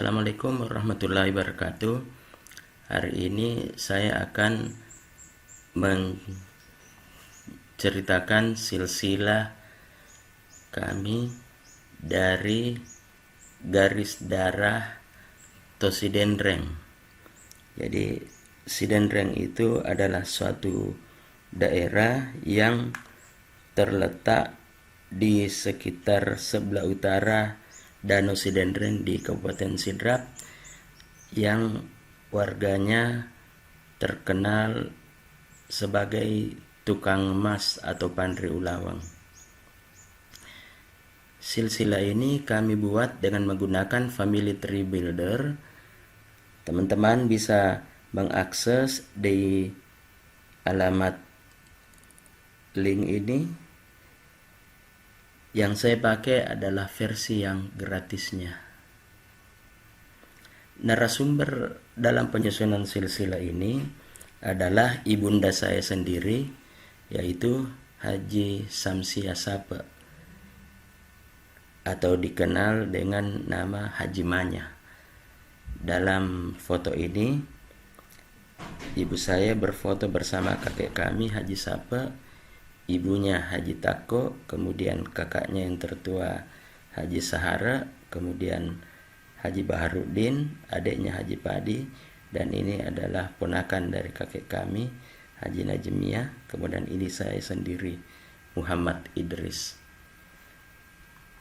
Assalamualaikum warahmatullahi wabarakatuh. Hari ini saya akan menceritakan silsilah kami dari garis darah Tosidendreng. Jadi Sidendreng itu adalah suatu daerah yang terletak di sekitar sebelah utara Danau Sidendreng di Kabupaten Sidrap, yang warganya terkenal sebagai tukang emas atau Pandri Ulawang. Silsilah ini kami buat dengan menggunakan Family Tree Builder. Teman-teman bisa mengakses di alamat link ini. Yang saya pakai adalah versi yang gratisnya. Narasumber dalam penyusunan silsilah ini adalah ibunda saya sendiri, yaitu Haji Samsia Sape, atau dikenal dengan nama Haji Manya. Dalam foto ini, ibu saya berfoto bersama kakek kami Haji Sape, ibunya Haji Tako, kemudian kakaknya yang tertua Haji Sahara, kemudian Haji Baharudin, adiknya Haji Padi, dan ini adalah ponakan dari kakek kami Haji Najmiyah, kemudian ini saya sendiri Muhammad Idris.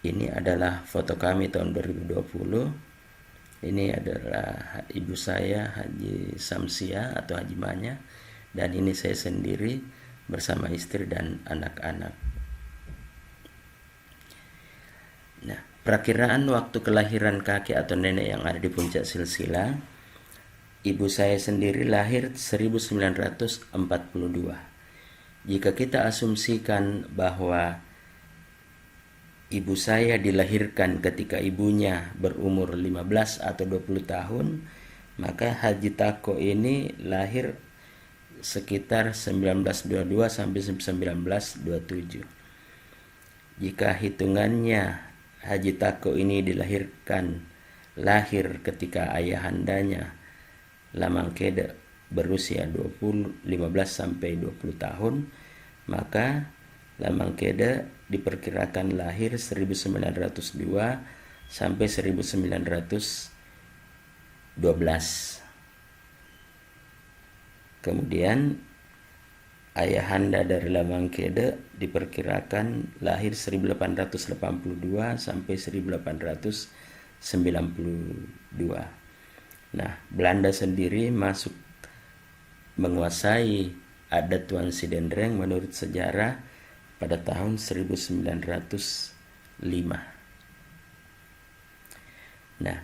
Ini adalah foto kami tahun 2020. Ini adalah ibu saya Haji Samsia atau Haji Manya, dan ini saya sendiri bersama istri dan anak-anak. Nah, perakiraan waktu kelahiran kakek atau nenek yang ada di puncak silsilah, ibu saya sendiri lahir 1942. Jika kita asumsikan bahwa ibu saya dilahirkan ketika ibunya berumur 15 atau 20 tahun, maka Haji Tako ini lahir sekitar 1922 sampai 1927. Jika hitungannya Haji Tako ini lahir ketika ayahandanya Lamangkede berusia 15 sampai 20 tahun, maka Lamangkede diperkirakan lahir 1902 sampai 1912. Kemudian ayahanda dari Lamangkede diperkirakan lahir 1882 sampai 1892. Nah, Belanda sendiri masuk menguasai adat Tuan Sidendreng menurut sejarah pada tahun 1905. Nah,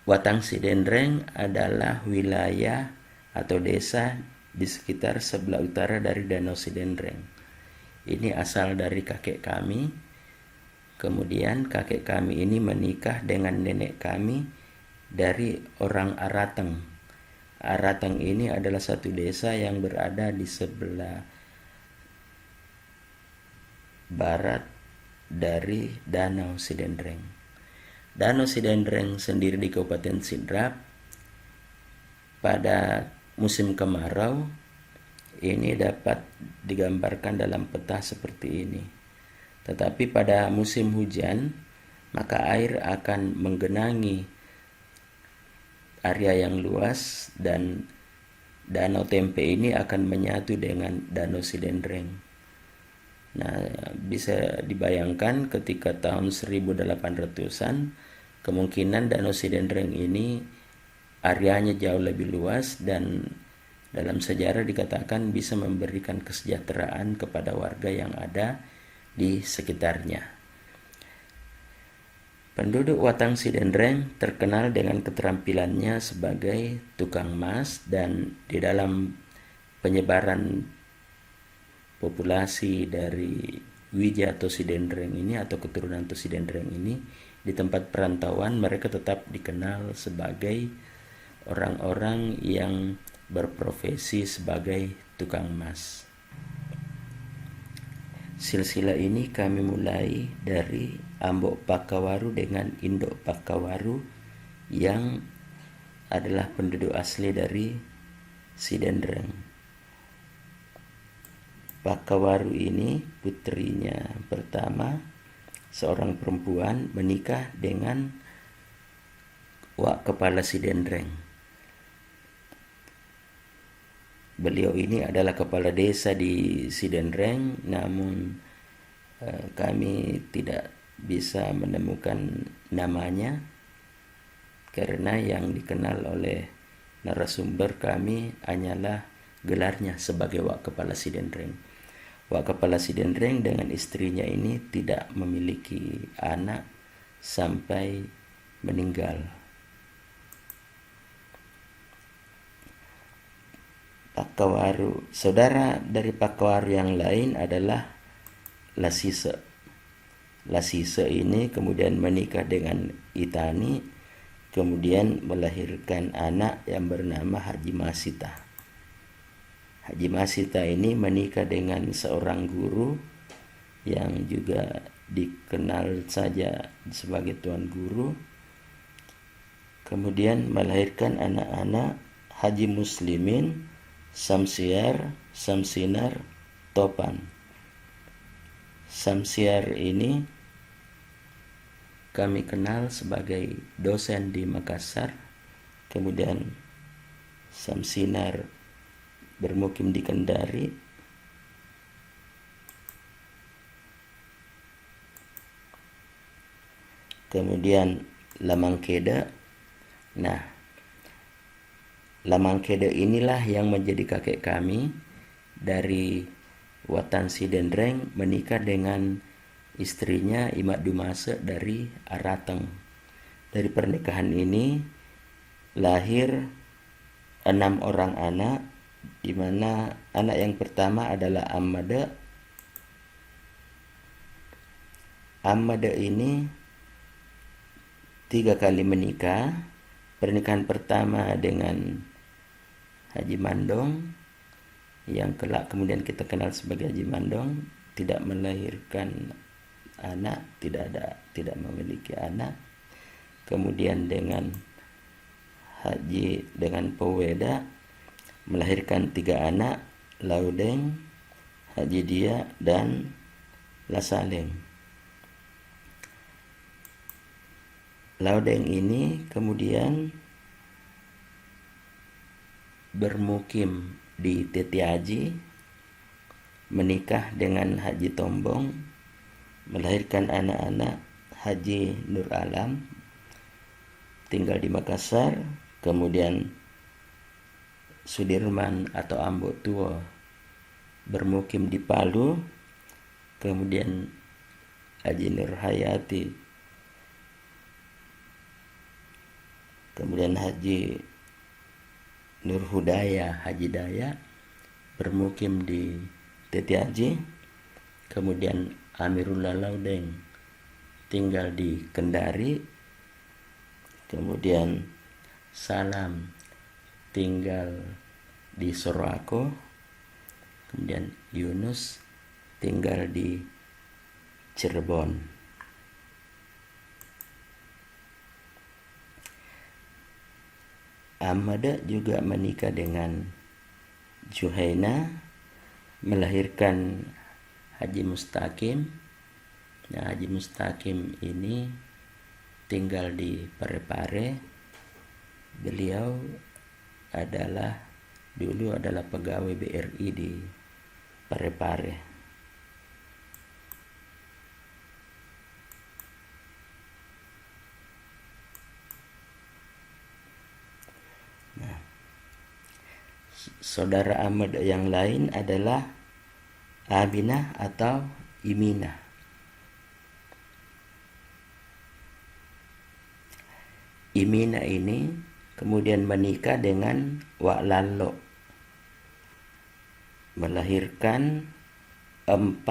Watang Sidendreng adalah wilayah atau desa di sekitar sebelah utara dari Danau Sidendreng. Ini asal dari kakek kami. Kemudian kakek kami ini menikah dengan nenek kami dari orang Arateng. Arateng ini adalah satu desa yang berada di sebelah barat dari Danau Sidendreng. Danau Sidendreng sendiri di Kabupaten Sidrap pada musim kemarau ini dapat digambarkan dalam peta seperti ini. Tetapi pada musim hujan, maka air akan menggenangi area yang luas dan Danau Tempe ini akan menyatu dengan Danau Sidendreng. Nah, bisa dibayangkan ketika tahun 1800-an, kemungkinan Danau Sidendreng ini areanya jauh lebih luas dan dalam sejarah dikatakan bisa memberikan kesejahteraan kepada warga yang ada di sekitarnya. Penduduk Watang Sidendreng terkenal dengan keterampilannya sebagai tukang emas, dan di dalam penyebaran populasi dari Wija Tosidendreng ini atau keturunan Tosidendreng ini, di tempat perantauan mereka tetap dikenal sebagai orang-orang yang berprofesi sebagai tukang emas. Silsilah ini kami mulai dari Ambok Pakawaru dengan Indok Pakawaru yang adalah penduduk asli dari Sidendreng. Pakawaru ini putrinya pertama, seorang perempuan, menikah dengan Wak Kepala Sidendreng. Beliau ini adalah kepala desa di Sidendreng, namun kami tidak bisa menemukan namanya karena yang dikenal oleh narasumber kami hanyalah gelarnya sebagai Wak Kepala Sidendreng. Wak Kepala Sidendreng dengan istrinya ini tidak memiliki anak sampai meninggal. Pakawaru, saudara dari Pakawaru yang lain adalah Lasise. Lasise ini kemudian menikah dengan Itani, kemudian melahirkan anak yang bernama Haji Masita. Haji Masita ini menikah dengan seorang guru yang juga dikenal saja sebagai tuan guru, kemudian melahirkan anak-anak Haji Muslimin, Samsiar, Samsinar, Topan. Samsiar ini kami kenal sebagai dosen di Makassar, kemudian Samsinar bermukim di Kendari, kemudian Lamangkeda. Nah, Lamangkeda inilah yang menjadi kakek kami dari Watan Sidendreng, menikah dengan istrinya Imat Dumase dari Arateng. Dari pernikahan ini lahir 6 orang anak, di mana anak yang pertama adalah Amada. Amada ini 3 kali menikah. Pernikahan pertama dengan Haji Mandong, yang kelak kemudian kita kenal sebagai Haji Mandong, tidak melahirkan anak, tidak memiliki anak. Kemudian dengan Poweda melahirkan 3 anak, Laudeng, Haji Dia, dan Lasaleng. Laudeng ini kemudian bermukim di Tetiaji, menikah dengan Haji Tombong, melahirkan anak-anak Haji Nur Alam, tinggal di Makassar. Kemudian Sudirman atau Ambo Tua bermukim di Palu, kemudian Haji Nur Hayati, kemudian Haji Nur Hudaya, Haji Daya bermukim di Tetiaji, kemudian Amirullah Laudeng tinggal di Kendari, kemudian Salam tinggal di Sorowako, kemudian Yunus tinggal di Cirebon. Amada juga menikah dengan Juhaina, melahirkan Haji Mustaqim. Nah, Haji Mustaqim ini tinggal di Parepare. Beliau dulu adalah pegawai BRI di Parepare. Nah, saudara Ahmad yang lain adalah Aminah atau Iminah. Iminah ini kemudian menikah dengan Wak Lalo, melahirkan 4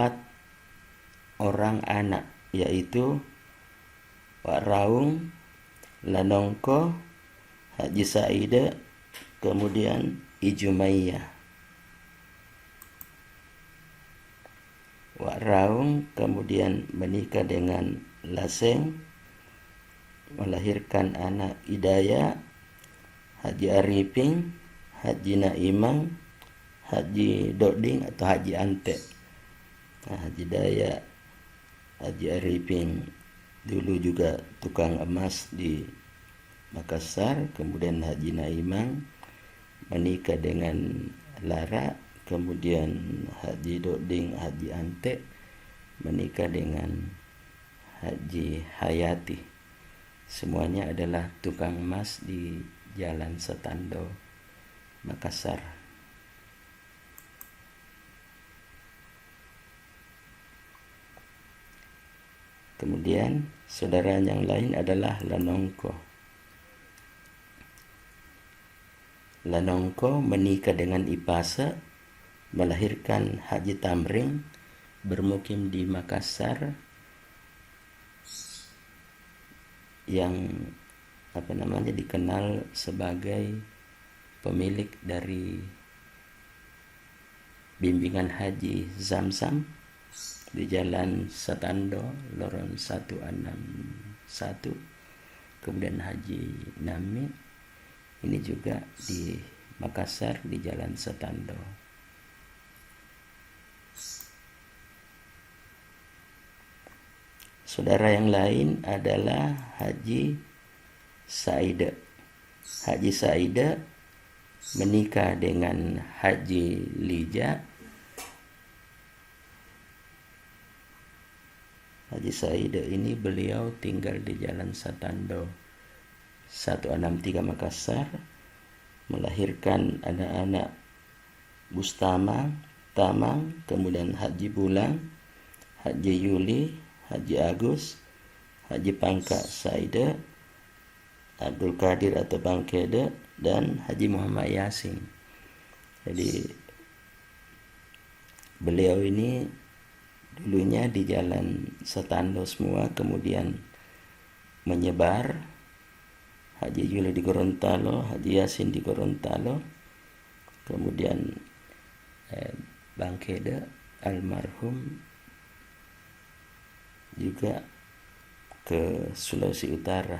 orang anak, yaitu Wak Raung, Lanongko, Haji Saida, kemudian Ijumaiyah. Wak Raung kemudian menikah dengan Laseng, melahirkan anak Hidayah, Haji Arifin, Haji Naimang, Haji Doding atau Haji Ante. Nah, Haji Hidayah, Haji Arifin dulu juga tukang emas di Makassar, kemudian Haji Naimang menikah dengan Lara, kemudian Haji Doding, Haji Ante menikah dengan Haji Hayati. Semuanya adalah tukang emas di Jalan Setando, Makassar. Kemudian saudara yang lain adalah Lanongko. Lanongko menikah dengan Ipasa, melahirkan Haji Tamring, bermukim di Makassar, yang dikenal sebagai pemilik dari bimbingan Haji Zamzam di Jalan Setando, Lorong 161. Kemudian Haji Nami ini juga di Makassar di Jalan Setando. Saudara yang lain adalah Haji Saida. Haji Saida menikah dengan Haji Lija. Haji Saida ini beliau tinggal di Jalan Setando 163 Makassar, melahirkan anak-anak Bustama, Tamang, kemudian Haji Bulang, Haji Yuli, Haji Agus, Haji Pangka Saida, Abdul Qadir atau Bangkede, dan Haji Muhammad Yasin. Jadi beliau ini dulunya di Jalan Setando semua, kemudian menyebar. Haji Yuli di Gorontalo, Haji Yasin di Gorontalo, kemudian Bangkede almarhum juga ke Sulawesi Utara.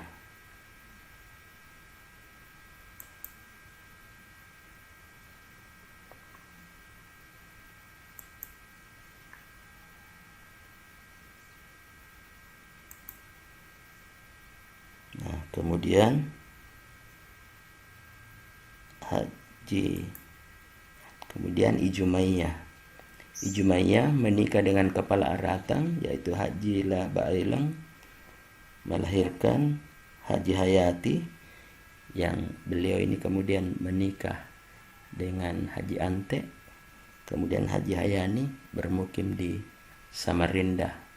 Nah, kemudian Ijumaiyah. Ijumaiyah menikah dengan kepala Aratang, yaitu Haji La Baileng, melahirkan Haji Hayati, yang beliau ini kemudian menikah dengan Haji Ante, kemudian Haji Hayani bermukim di Samarinda.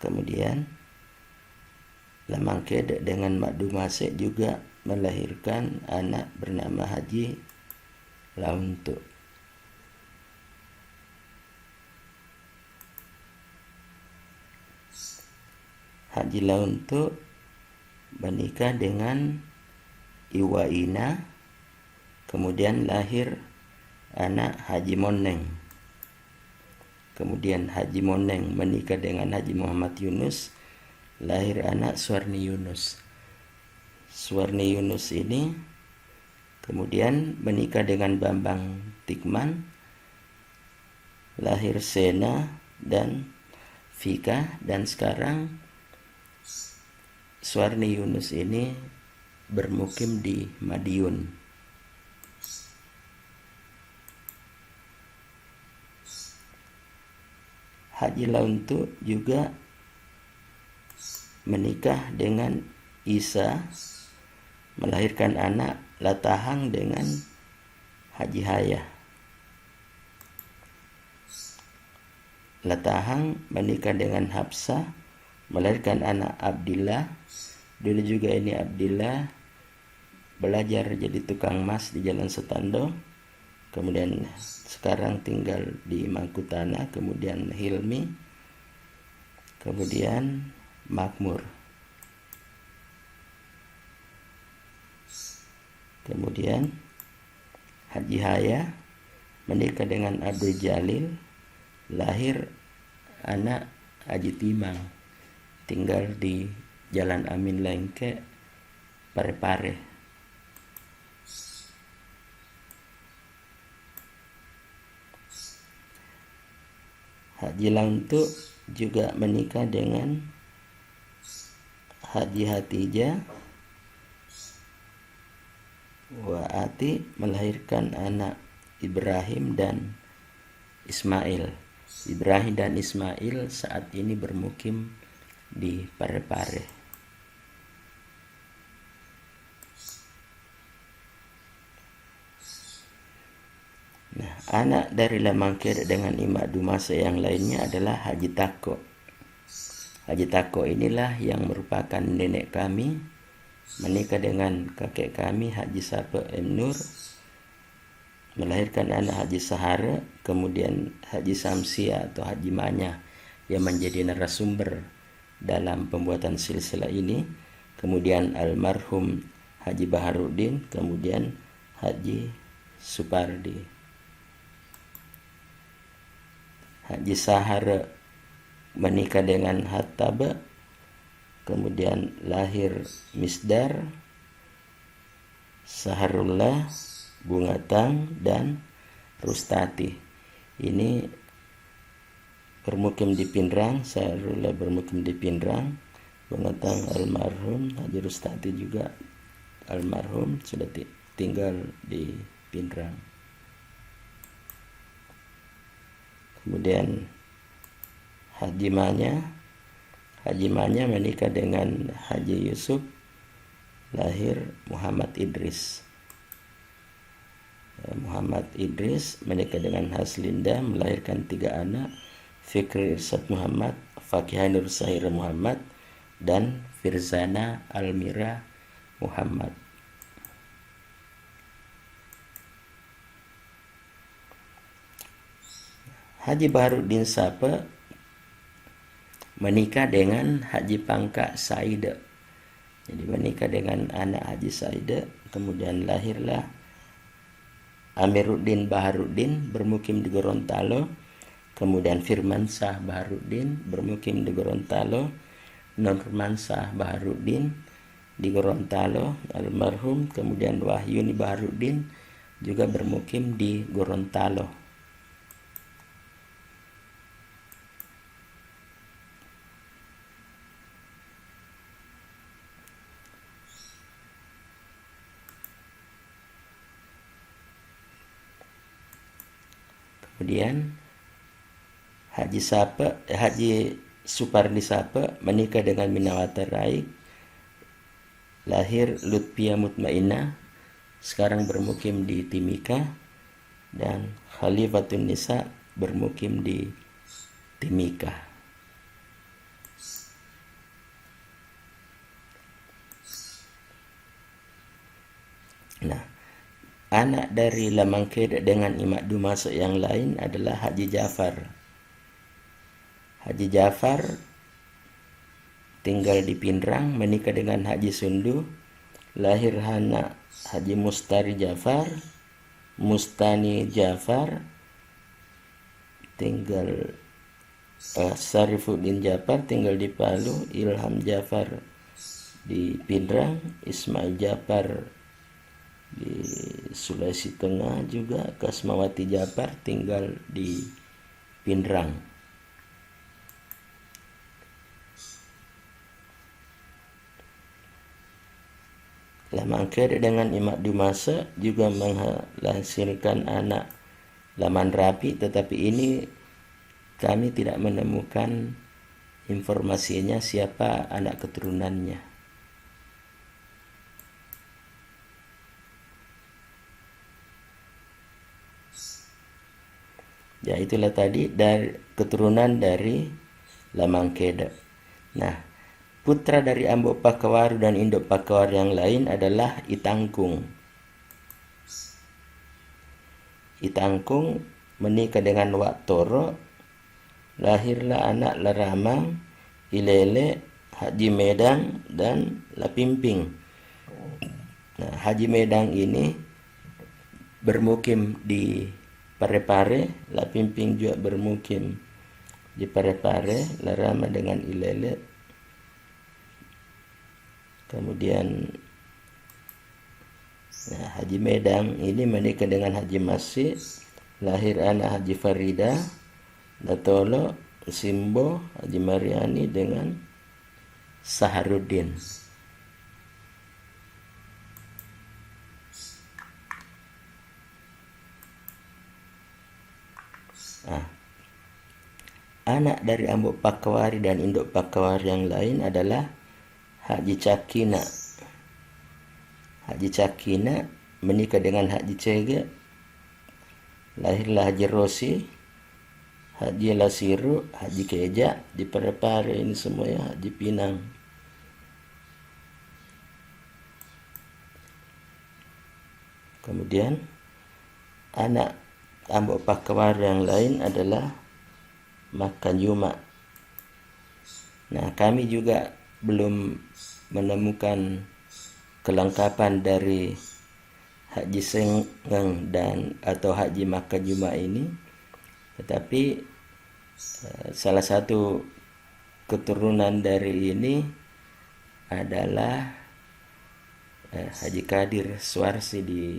Kemudian Lamangkede dengan Mak Dumase juga melahirkan anak bernama Haji Launtu. Haji Launtu menikah dengan Iwaina, kemudian lahir anak Haji Moneng. Kemudian Haji Moneng menikah dengan Haji Muhammad Yunus, lahir anak Suwarni Yunus. Suwarni Yunus ini kemudian menikah dengan Bambang Tikman, lahir Sena dan Fika, dan sekarang Suwarni Yunus ini bermukim di Madiun. Haji Launtu juga menikah dengan Isa, melahirkan anak Latahang dengan Haji Hayah. Latahang menikah dengan Hafsah, melahirkan anak Abdillah. Dulu juga ini Abdillah belajar jadi tukang emas di Jalan Setando, kemudian sekarang tinggal di Mangkutana, kemudian Hilmi, kemudian Makmur, kemudian Haji Hayah menikah dengan Abdul Jalil, lahir anak Haji Timang, tinggal di Jalan Amin Lengke, Parepare. Haji Langtu juga menikah dengan Haji Hatijah Waati, melahirkan anak Ibrahim dan Ismail. Ibrahim dan Ismail saat ini bermukim di Parepare. Nah, anak dari Lamangkeda dengan Imak Dumase yang lainnya adalah Haji Tako. Haji Tako inilah yang merupakan nenek kami, menikah dengan kakek kami Haji Sape M. Nur, melahirkan anak Haji Sahara, kemudian Haji Samsia atau Haji Manya yang menjadi narasumber dalam pembuatan silsilah ini, kemudian almarhum Haji Baharuddin, kemudian Haji Supardi. Haji Sahara menikah dengan Hattaba, kemudian lahir Misdar, Saharullah, Bungatang, dan Rustati. Ini bermukim di Pindrang, Saharullah bermukim di Pindrang, Bungatang almarhum, Haji Rustati juga almarhum, sudah tinggal di Pindrang. Kemudian Haji Manya menikah dengan Haji Yusuf, lahir Muhammad Idris. Muhammad Idris menikah dengan Haslinda, melahirkan 3 anak, Fikri Irsad Muhammad, Fakihah Nur Sahira Muhammad, dan Firzana Almira Muhammad. Haji Baharuddin Sape menikah dengan Haji Pangka Saide. Jadi menikah dengan anak Haji Saide, kemudian lahirlah Amiruddin Baharuddin bermukim di Gorontalo, kemudian Firmansyah Baharuddin bermukim di Gorontalo, Nurmansyah Baharuddin di Gorontalo almarhum, kemudian Wahyuni Baharuddin juga bermukim di Gorontalo. Kemudian Haji Supardi Sape menikah dengan Minawati Raik, lahir Lutfia Mutmainah, sekarang bermukim di Timika, dan Khalifatun Nisa bermukim di Timika. Nah, anak dari Lamangkeda dengan Imak Dumase yang lain adalah Haji Jafar. Haji Jafar tinggal di Pindrang, menikah dengan Haji Sundu, lahir anak Haji Mustari Jafar, Mustani Jafar, tinggal Sarifuddin Jafar tinggal di Palu, Ilham Jafar di Pindrang, Ismail Jafar di Sulawesi Tengah juga, Kasmawati Jafar tinggal di Pindrang. Lamangkeda dengan Imak Dumase juga menghasilkan anak Laman Rapi, tetapi ini kami tidak menemukan informasinya siapa anak keturunannya. Ya, itulah tadi dari keturunan dari Lamangkeda. Nah, putra dari Ambo Pakawaru dan Indo Pakawaru yang lain adalah Itangkung. Itangkung menikah dengan Wak Toro, lahirlah anak Laramang, Ilele, Haji Medang, dan Lapimping. Nah, Haji Medang ini bermukim di Parepare, la pimping juga bermukim di Parepare, la rama dengan Ilele. Kemudian Haji Medang ini menikah dengan Haji Masih, lahir anak Haji Farida, Datolo, Simbo, Haji Mariani dengan Saharuddin. Anak dari Ambok Pakawari dan Induk Pakawari yang lain adalah Haji Cakina. Haji Cakina menikah dengan Haji Cege, lahirlah Haji Rosi, Haji Lasiru, Haji Keja di Parepare. Ini semuanya Haji Pinang. Kemudian anak Ambok Pakawari yang lain adalah Makan Juma. Nah, kami juga belum menemukan kelengkapan dari Haji Sengeng dan atau Haji Makan Juma ini, tetapi salah satu keturunan dari ini adalah Haji Kadir Suarsi di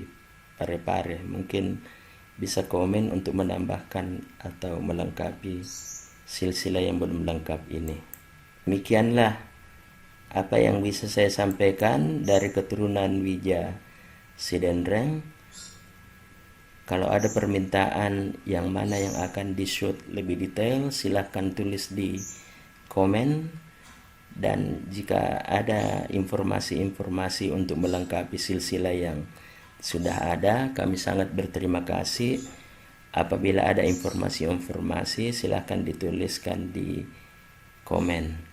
Parepare. Mungkin bisa komen untuk menambahkan atau melengkapi silsilah yang belum lengkap ini. Demikianlah apa yang bisa saya sampaikan dari keturunan Wija Sidenreng. Kalau ada permintaan yang mana yang akan di-shoot lebih detail, silahkan tulis di komen. Dan jika ada informasi-informasi untuk melengkapi silsilah yang sudah ada, kami sangat berterima kasih. Apabila ada informasi-informasi, silahkan dituliskan di komen.